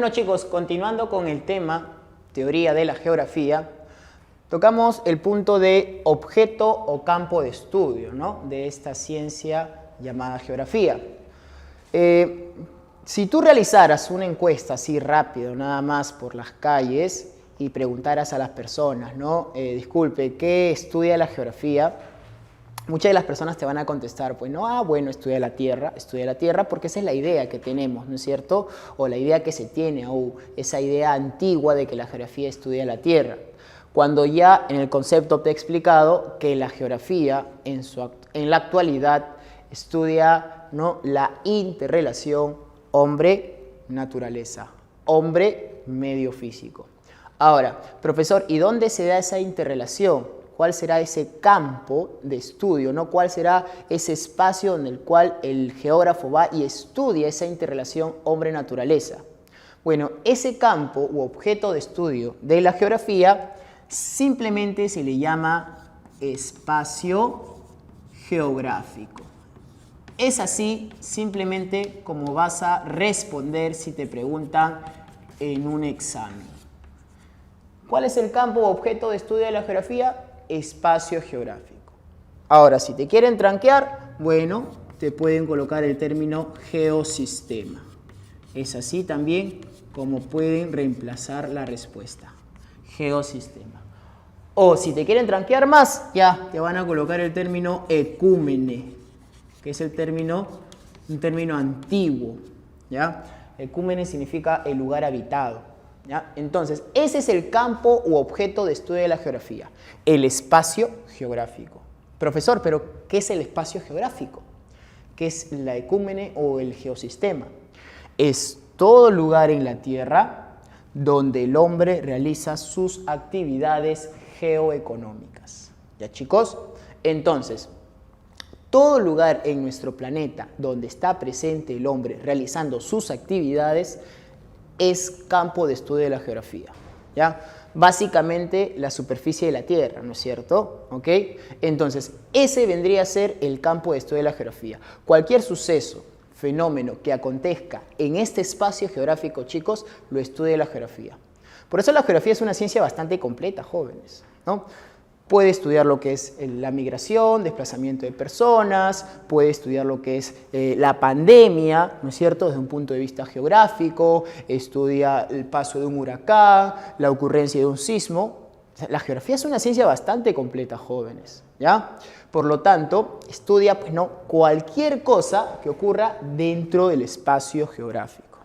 Bueno chicos, continuando con el tema teoría de la geografía, tocamos el punto de objeto o campo de estudio, ¿no?, de esta ciencia llamada geografía. Si tú realizaras una encuesta así rápido, nada más por las calles, y preguntaras a las personas, ¿no?, disculpe, ¿qué estudia la geografía? Muchas de las personas te van a contestar, pues no, bueno, estudia la Tierra porque esa es la idea que tenemos, ¿no es cierto? O la idea que se tiene, o esa idea antigua de que la geografía estudia la Tierra. Cuando ya en el concepto te he explicado que la geografía en la actualidad estudia, ¿no?, la interrelación hombre-naturaleza, hombre-medio físico. Ahora, profesor, ¿y dónde se da esa interrelación? ¿Cuál será ese campo de estudio, ¿no? ¿Cuál será ese espacio en el cual el geógrafo va y estudia esa interrelación hombre-naturaleza? Bueno, ese campo u objeto de estudio de la geografía simplemente se le llama espacio geográfico. Es así simplemente como vas a responder si te preguntan en un examen. ¿Cuál es el campo u objeto de estudio de la geografía? Espacio geográfico. Ahora, si te quieren tranquear, bueno, te pueden colocar el término geosistema. Es así también como pueden reemplazar la respuesta. Geosistema. O si te quieren tranquear más, ya te van a colocar el término ecúmene, que es un término antiguo, ¿ya? Ecúmene significa el lugar habitado, ¿ya? Entonces, ese es el campo u objeto de estudio de la geografía, el espacio geográfico. Profesor, ¿pero qué es el espacio geográfico? ¿Qué es la ecúmene o el geosistema? Es todo lugar en la Tierra donde el hombre realiza sus actividades geoeconómicas. ¿Ya, chicos? Entonces, todo lugar en nuestro planeta donde está presente el hombre realizando sus actividades es campo de estudio de la geografía, ¿ya? Básicamente la superficie de la Tierra, ¿no es cierto? ¿Ok? Entonces, ese vendría a ser el campo de estudio de la geografía. Cualquier suceso, fenómeno que acontezca en este espacio geográfico, chicos, lo estudia la geografía. Por eso la geografía es una ciencia bastante completa, jóvenes, ¿no? Puede estudiar lo que es la migración, desplazamiento de personas, puede estudiar lo que es la pandemia, ¿no es cierto?, desde un punto de vista geográfico, estudia el paso de un huracán, la ocurrencia de un sismo. La geografía es una ciencia bastante completa, jóvenes, ¿ya? Por lo tanto, estudia, pues, no, cualquier cosa que ocurra dentro del espacio geográfico.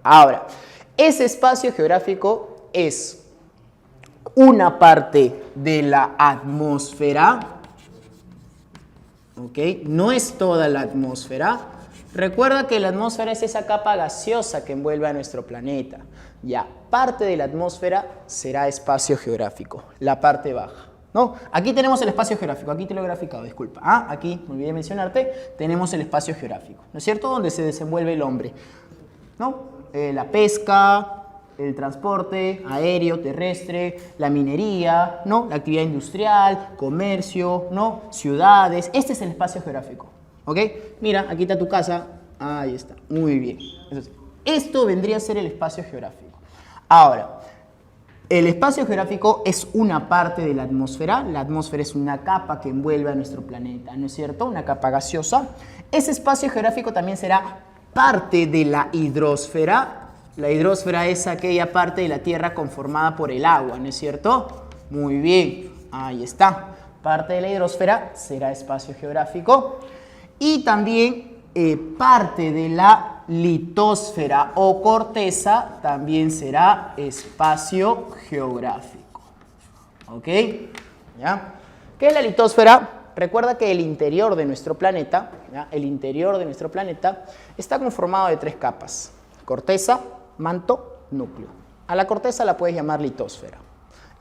Ahora, ese espacio geográfico es una parte de la atmósfera, ¿ok? No es toda la atmósfera. Recuerda que la atmósfera es esa capa gaseosa que envuelve a nuestro planeta. Ya, parte de la atmósfera será espacio geográfico, la parte baja, ¿no? Aquí tenemos el espacio geográfico, aquí te lo he graficado, disculpa. Aquí, me olvidé mencionarte, tenemos el espacio geográfico, ¿no es cierto?, donde se desenvuelve el hombre, ¿no? La pesca, el transporte aéreo, terrestre, la minería, ¿no?, la actividad industrial, comercio, ¿no?, ciudades. Este es el espacio geográfico, ¿ok? Mira, aquí está tu casa. Ahí está, muy bien. Entonces, esto vendría a ser el espacio geográfico. Ahora, el espacio geográfico es una parte de la atmósfera. La atmósfera es una capa que envuelve a nuestro planeta, ¿no es cierto?, una capa gaseosa. Ese espacio geográfico también será parte de la hidrosfera. La hidrosfera es aquella parte de la Tierra conformada por el agua, ¿no es cierto? Muy bien, ahí está. Parte de la hidrosfera será espacio geográfico. Y también parte de la litosfera o corteza también será espacio geográfico. ¿Ok? ¿Ya? ¿Qué es la litosfera? Recuerda que el interior de nuestro planeta, ¿ya?, el interior de nuestro planeta está conformado de 3 capas: corteza, manto, núcleo. A la corteza la puedes llamar litosfera.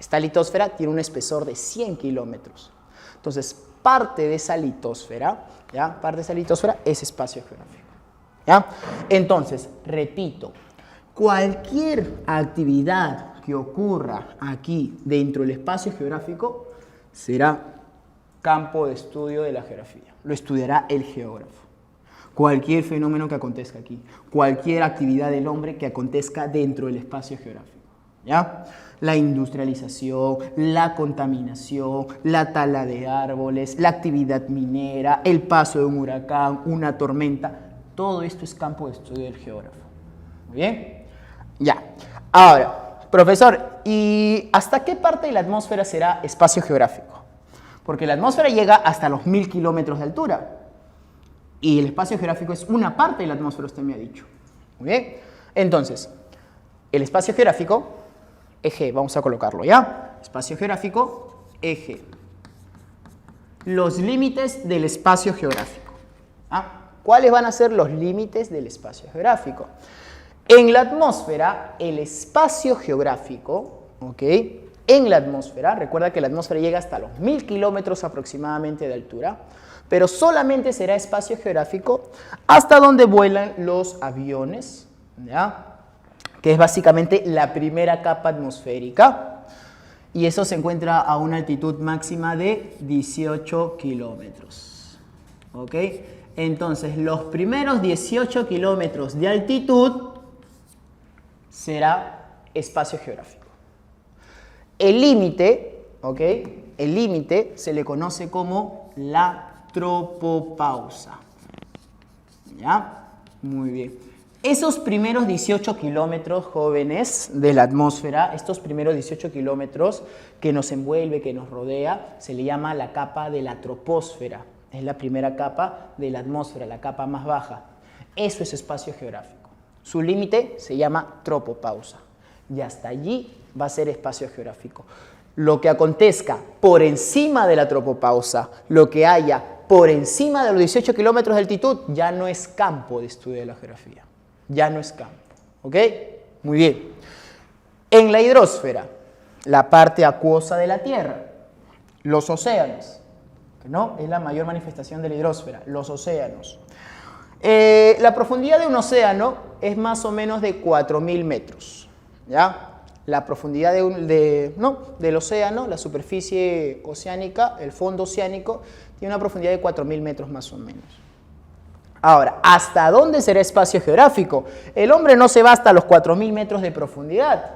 Esta litosfera tiene un espesor de 100 kilómetros. Entonces, parte de esa litosfera, ¿ya?, parte de esa litosfera es espacio geográfico, ¿ya? Entonces, repito, cualquier actividad que ocurra aquí dentro del espacio geográfico será campo de estudio de la geografía. Lo estudiará el geógrafo. Cualquier fenómeno que acontezca aquí, cualquier actividad del hombre que acontezca dentro del espacio geográfico, ¿ya? La industrialización, la contaminación, la tala de árboles, la actividad minera, el paso de un huracán, una tormenta, todo esto es campo de estudio del geógrafo. ¿Muy bien? Ya. Ahora, profesor, ¿y hasta qué parte de la atmósfera será espacio geográfico? Porque la atmósfera llega hasta los 1000 kilómetros de altura. Y el espacio geográfico es una parte de la atmósfera, usted me ha dicho. Muy bien. Entonces, el espacio geográfico, eje, vamos a colocarlo, ¿ya? Espacio geográfico, eje. Los límites del espacio geográfico. ¿Ah? ¿Cuáles van a ser los límites del espacio geográfico? En la atmósfera, el espacio geográfico, ¿ok? En la atmósfera, recuerda que la atmósfera llega hasta los 1000 kilómetros aproximadamente de altura, pero solamente será espacio geográfico hasta donde vuelan los aviones, ¿ya? Que es básicamente la primera capa atmosférica, y eso se encuentra a una altitud máxima de 18 kilómetros. ¿Ok? Entonces, los primeros 18 kilómetros de altitud será espacio geográfico. El límite, ¿ok? El límite se le conoce como la tropopausa. ¿Ya? Muy bien. Esos primeros 18 kilómetros, jóvenes, de la atmósfera, estos primeros 18 kilómetros que nos envuelve, que nos rodea, se le llama la capa de la troposfera. Es la primera capa de la atmósfera, la capa más baja. Eso es espacio geográfico. Su límite se llama tropopausa. Y hasta allí va a ser espacio geográfico. Lo que acontezca por encima de la tropopausa, lo que haya por encima de los 18 kilómetros de altitud, ya no es campo de estudio de la geografía. Ya no es campo. ¿Ok? Muy bien. En la hidrosfera, la parte acuosa de la Tierra, los océanos, ¿no? Es la mayor manifestación de la hidrosfera, los océanos. La profundidad de un océano es más o menos de 4000 metros. ¿Ya? La profundidad del océano, la superficie oceánica, el fondo oceánico, tiene una profundidad de 4000 metros más o menos. Ahora, ¿hasta dónde será espacio geográfico? El hombre no se va hasta los 4000 metros de profundidad,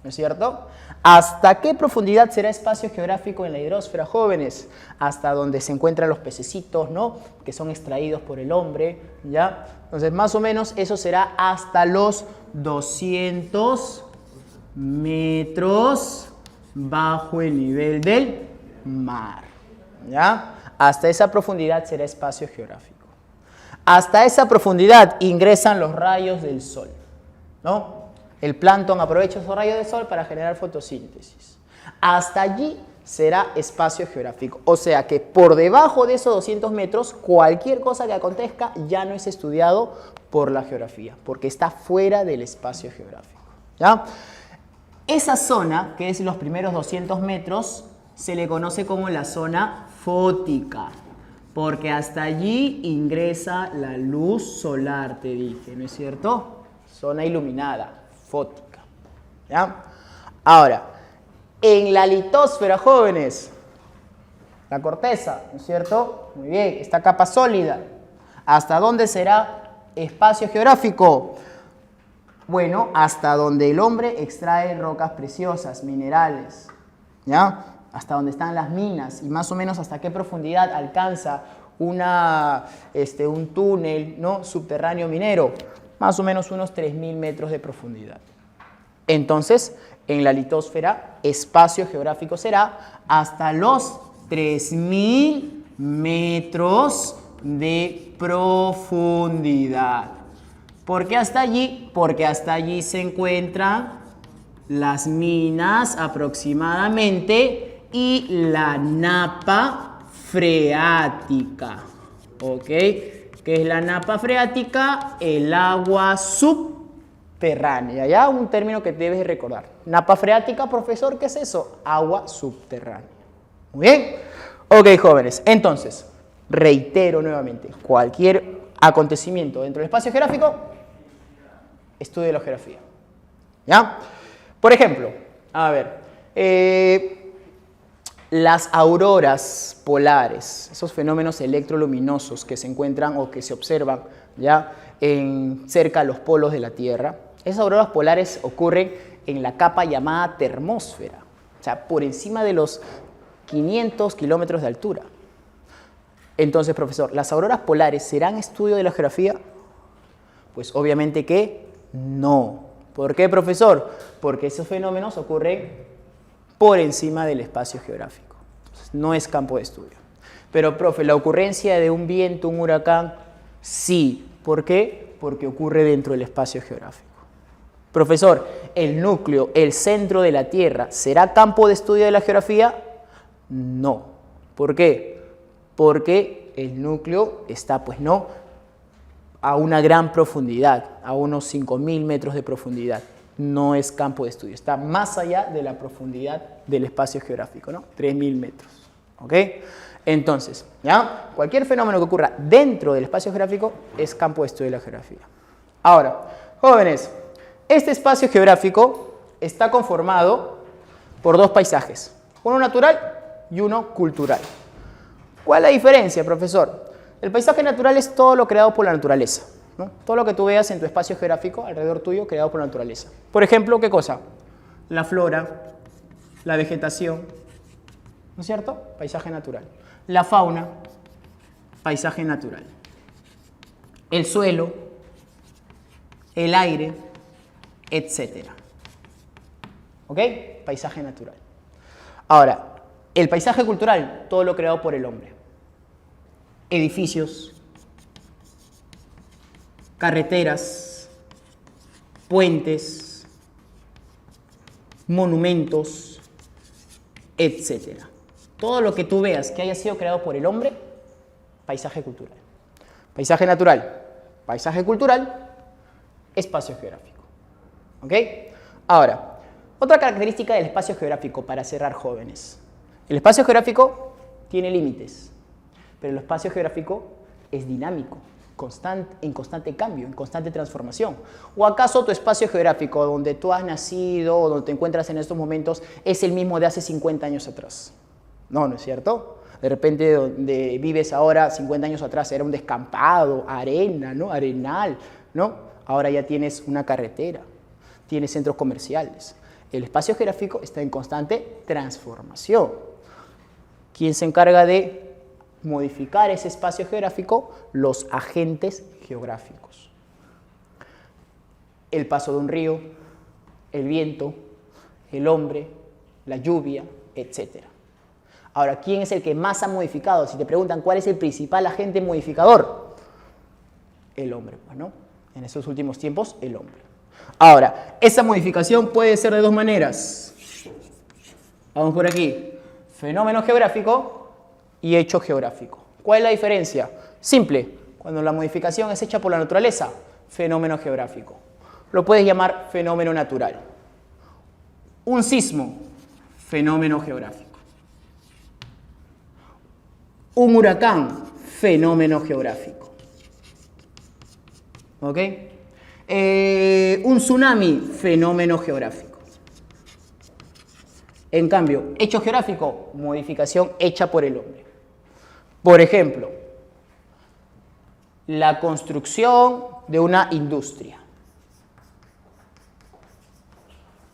¿no es cierto? ¿Hasta qué profundidad será espacio geográfico en la hidrosfera, jóvenes? Hasta donde se encuentran los pececitos, ¿no? Que son extraídos por el hombre, ¿ya? Entonces, más o menos, eso será hasta los 200 metros bajo el nivel del mar, ¿ya? Hasta esa profundidad será espacio geográfico. Hasta esa profundidad ingresan los rayos del sol, ¿no? El plancton aprovecha esos rayos del sol para generar fotosíntesis. Hasta allí será espacio geográfico. O sea que por debajo de esos 200 metros, cualquier cosa que acontezca ya no es estudiado por la geografía, porque está fuera del espacio geográfico, ¿ya? Esa zona, que es los primeros 200 metros, se le conoce como la zona fótica, porque hasta allí ingresa la luz solar, te dije, ¿no es cierto? Zona iluminada, fótica, ¿ya? Ahora, en la litosfera, jóvenes, la corteza, ¿no es cierto? Muy bien, esta capa sólida. ¿Hasta dónde será espacio geográfico? Bueno, hasta donde el hombre extrae rocas preciosas, minerales, ¿ya? Hasta donde están las minas y más o menos hasta qué profundidad alcanza un túnel, ¿no? Subterráneo minero, más o menos unos 3000 metros de profundidad. Entonces, en la litosfera, espacio geográfico será hasta los 3000 metros de profundidad. ¿Por qué hasta allí? Porque hasta allí se encuentran las minas aproximadamente y la napa freática. ¿Ok? ¿Qué es la napa freática? El agua subterránea. Ya un término que debes recordar. Napa freática, profesor, ¿qué es eso? Agua subterránea. Muy bien. Ok, jóvenes. Entonces, reitero nuevamente, cualquier acontecimiento dentro del espacio geográfico, estudio la geografía. ¿Ya? Por ejemplo, a ver, Las auroras polares, esos fenómenos electroluminosos que se encuentran o que se observan ya cerca a los polos de la Tierra, esas auroras polares ocurren en la capa llamada termósfera, o sea, por encima de los 500 kilómetros de altura. Entonces, profesor, ¿las auroras polares serán estudio de la geografía? Pues obviamente que no. ¿Por qué, profesor? Porque esos fenómenos ocurren por encima del espacio geográfico. Entonces, no es campo de estudio. Pero, profe, la ocurrencia de un viento, un huracán, sí. ¿Por qué? Porque ocurre dentro del espacio geográfico. Profesor, ¿el núcleo, el centro de la Tierra, será campo de estudio de la geografía? No. ¿Por qué? Porque el núcleo está, pues no, a una gran profundidad, a unos 5.000 metros de profundidad. No es campo de estudio, está más allá de la profundidad del espacio geográfico, ¿no? 3.000 metros, ¿ok? Entonces, ¿ya? Cualquier fenómeno que ocurra dentro del espacio geográfico es campo de estudio de la geografía. Ahora, jóvenes, este espacio geográfico está conformado por dos paisajes, uno natural y uno cultural. ¿Cuál es la diferencia, profesor? El paisaje natural es todo lo creado por la naturaleza, ¿no? Todo lo que tú veas en tu espacio geográfico, alrededor tuyo, creado por la naturaleza. Por ejemplo, ¿qué cosa? La flora, la vegetación, ¿no es cierto? Paisaje natural. La fauna, paisaje natural. El suelo, el aire, etc. ¿Ok? Paisaje natural. Ahora, el paisaje cultural, todo lo creado por el hombre. Edificios, carreteras, puentes, monumentos, etc. Todo lo que tú veas que haya sido creado por el hombre, paisaje cultural. Paisaje natural, paisaje cultural, espacio geográfico. ¿Ok? Ahora, otra característica del espacio geográfico para cerrar, jóvenes. El espacio geográfico tiene límites, pero el espacio geográfico es dinámico, en constante cambio, en constante transformación. ¿O acaso tu espacio geográfico donde tú has nacido o donde te encuentras en estos momentos es el mismo de hace 50 años atrás? No, ¿no es cierto? De repente donde vives ahora, 50 años atrás, era un descampado, arena, ¿no? Arenal, ¿no? Ahora ya tienes una carretera, tienes centros comerciales. El espacio geográfico está en constante transformación. ¿Quién se encarga de modificar ese espacio geográfico? Los agentes geográficos. El paso de un río, el viento, el hombre, la lluvia, etc. Ahora, ¿quién es el que más ha modificado? Si te preguntan cuál es el principal agente modificador, el hombre, pues, ¿no? En estos últimos tiempos, el hombre. Ahora, esa modificación puede ser de dos maneras. Vamos por aquí. Fenómeno geográfico y hecho geográfico. ¿Cuál es la diferencia? Simple. Cuando la modificación es hecha por la naturaleza, fenómeno geográfico. Lo puedes llamar fenómeno natural. Un sismo, fenómeno geográfico. Un huracán, fenómeno geográfico. ¿Ok? Un tsunami, fenómeno geográfico. En cambio, hecho geográfico, modificación hecha por el hombre. Por ejemplo, la construcción de una industria,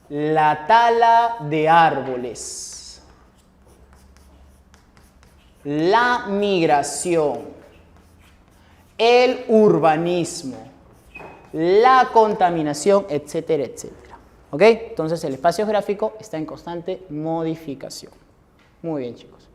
la tala de árboles, la migración, el urbanismo, la contaminación, etcétera, etcétera. ¿Ok? Entonces el espacio geográfico está en constante modificación. Muy bien, chicos.